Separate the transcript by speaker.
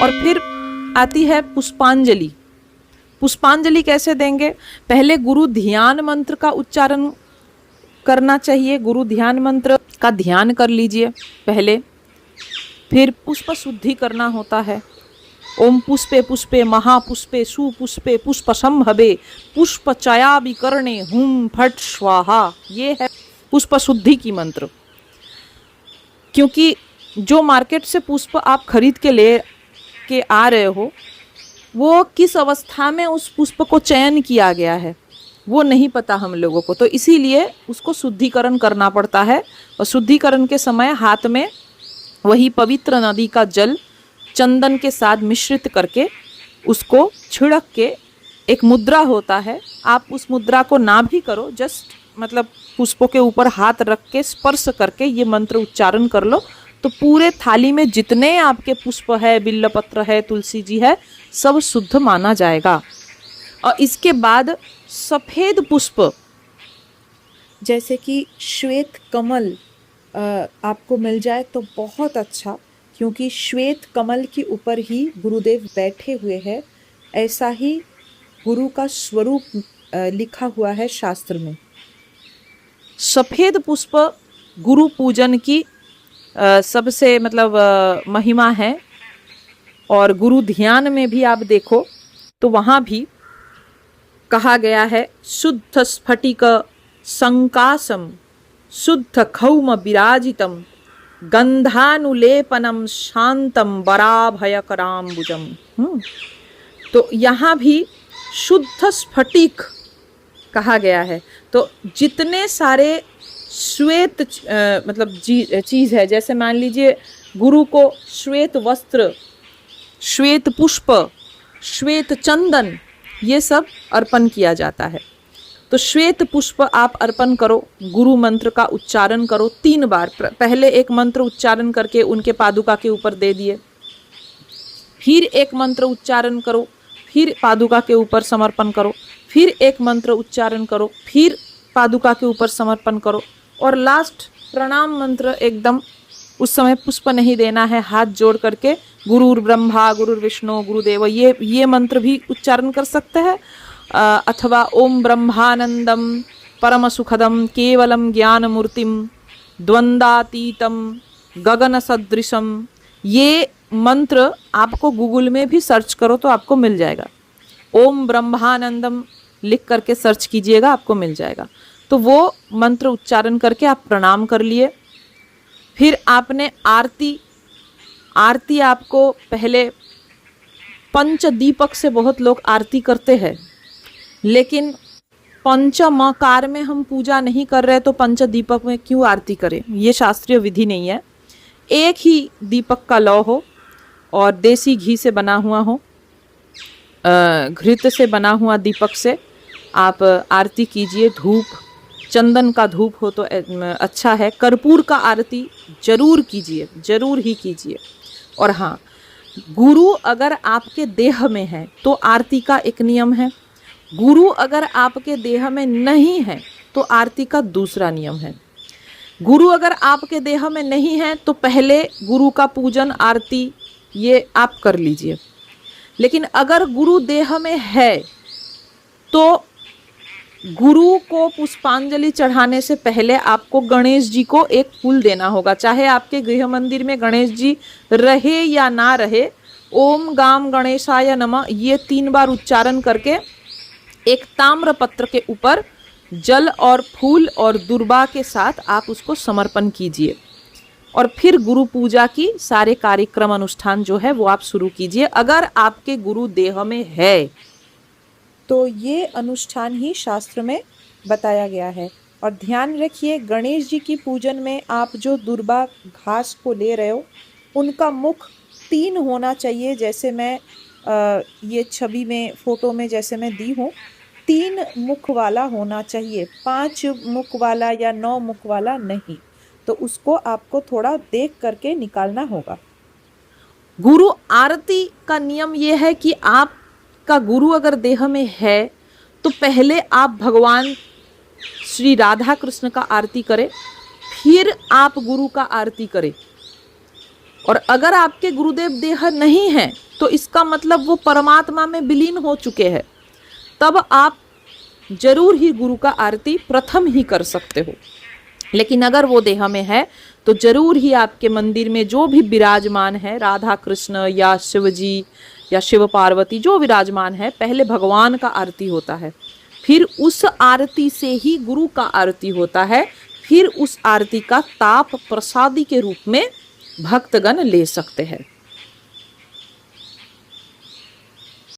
Speaker 1: और फिर आती है पुष्पांजलि। पुष्पांजलि कैसे देंगे? पहले गुरु ध्यान मंत्र का उच्चारण करना चाहिए, गुरु ध्यान मंत्र का ध्यान कर लीजिए पहले। फिर पुष्प शुद्धि करना होता है। ओम पुष्पे पुष्पे महापुष्पे सुपुष्पे पुष्पसंभवे पुष्पचया विकर्णे हुम फट स्वाहा। ये है पुष्प शुद्धि की मंत्र। क्योंकि जो मार्केट से पुष्प आप खरीद के ले के आ रहे हो, वो किस अवस्था में उस पुष्प को चयन किया गया है वो नहीं पता हम लोगों को, तो इसीलिए उसको शुद्धिकरण करना पड़ता है। और शुद्धिकरण के समय हाथ में वही पवित्र नदी का जल चंदन के साथ मिश्रित करके उसको छिड़क के एक मुद्रा होता है, आप उस मुद्रा को ना भी करो, जस्ट मतलब पुष्पों के ऊपर हाथ रख के स्पर्श करके ये मंत्र उच्चारण कर लो, तो पूरे थाली में जितने आपके पुष्प है, बिल्वपत्र है, तुलसी जी है, सब शुद्ध माना जाएगा। और इसके बाद सफ़ेद पुष्प जैसे कि श्वेत कमल आपको मिल जाए तो बहुत अच्छा, क्योंकि श्वेत कमल के ऊपर ही गुरुदेव बैठे हुए हैं, ऐसा ही गुरु का स्वरूप लिखा हुआ है शास्त्र में। सफ़ेद पुष्प गुरु पूजन की सबसे मतलब महिमा है। और गुरु ध्यान में भी आप देखो तो वहाँ भी कहा गया है शुद्ध स्फटिक संकासम शुद्ध खौम विराजितम गंधानुलेपनम शांतम वराभयकराम्बुजम। तो यहाँ भी शुद्ध स्फटिक कहा गया है। तो जितने सारे श्वेत मतलब चीज़ है, जैसे मान लीजिए गुरु को श्वेत वस्त्र, श्वेत पुष्प, श्वेत चंदन, ये सब अर्पण किया जाता है। तो श्वेत पुष्प आप अर्पण करो, गुरु मंत्र का उच्चारण करो 3 बार। पहले एक मंत्र उच्चारण करके उनके पादुका के ऊपर दे दिए, फिर एक मंत्र उच्चारण करो, फिर पादुका के ऊपर समर्पण करो, फिर एक मंत्र उच्चारण करो, फिर पादुका के ऊपर समर्पण करो, और लास्ट प्रणाम मंत्र एकदम उस समय पुष्प नहीं देना है, हाथ जोड़ करके गुरुर ब्रह्मा गुरुर विष्णु गुरुदेव ये मंत्र भी उच्चारण कर सकते हैं। अथवा ओम ब्रह्मानंदम परम सुखदम केवलम ज्ञान मूर्तिम द्वंद्वातीतम गगन सदृशम, ये मंत्र आपको गूगल में भी सर्च करो तो आपको मिल जाएगा। ओम ब्रह्मानंदम लिख करके सर्च कीजिएगा, आपको मिल जाएगा। तो वो मंत्र उच्चारण करके आप प्रणाम कर लिए। फिर आपने आरती आपको पहले पंच दीपक से बहुत लोग आरती करते हैं, लेकिन पंचमकार में हम पूजा नहीं कर रहे तो पंच दीपक में क्यों आरती करें? ये शास्त्रीय विधि नहीं है। एक ही दीपक का लौ हो और देसी घी से बना हुआ हो, घृत से बना हुआ दीपक से आप आरती कीजिए। धूप, चंदन का धूप हो तो अच्छा है। कर्पूर का आरती जरूर कीजिए, जरूर ही कीजिए। और हाँ, गुरु अगर आपके देह में है तो आरती का एक नियम है, गुरु अगर आपके देह में नहीं है तो आरती का दूसरा नियम है। गुरु अगर आपके देह में नहीं है तो पहले गुरु का पूजन आरती ये आप कर लीजिए। लेकिन अगर गुरु देह में है तो गुरु को पुष्पांजलि चढ़ाने से पहले आपको गणेश जी को एक फूल देना होगा। चाहे आपके गृह मंदिर में गणेश जी रहे या ना रहे, ओम गाम गणेशाय नमः ये 3 बार उच्चारण करके एक ताम्र पत्र के ऊपर जल और फूल और दुर्बा के साथ आप उसको समर्पण कीजिए। और फिर गुरु पूजा की सारे कार्यक्रम अनुष्ठान जो है वो आप शुरू कीजिए। अगर आपके गुरु देह में है तो ये अनुष्ठान ही शास्त्र में बताया गया है। और ध्यान रखिए, गणेश जी की पूजन में आप जो दुर्बा घास को ले रहे हो उनका मुख 3 होना चाहिए। जैसे मैं ये छवि में, फोटो में जैसे मैं दी हूँ, 3 मुख वाला होना चाहिए, 5 मुख वाला या 9 मुख वाला नहीं। तो उसको आपको थोड़ा देख करके निकालना होगा। गुरु आरती का नियम ये है कि आपका गुरु अगर देह में है तो पहले आप भगवान श्री राधा कृष्ण का आरती करें, फिर आप गुरु का आरती करें। और अगर आपके गुरुदेव देह नहीं हैं तो इसका मतलब वो परमात्मा में विलीन हो चुके हैं, तब आप जरूर ही गुरु का आरती प्रथम ही कर सकते हो। लेकिन अगर वो देह में है तो जरूर ही आपके मंदिर में जो भी विराजमान है, राधा कृष्ण या शिव जी या शिव पार्वती जो विराजमान है, पहले भगवान का आरती होता है, फिर उस आरती से ही गुरु का आरती होता है, फिर उस आरती का ताप प्रसादी के रूप में भक्तगण ले सकते हैं।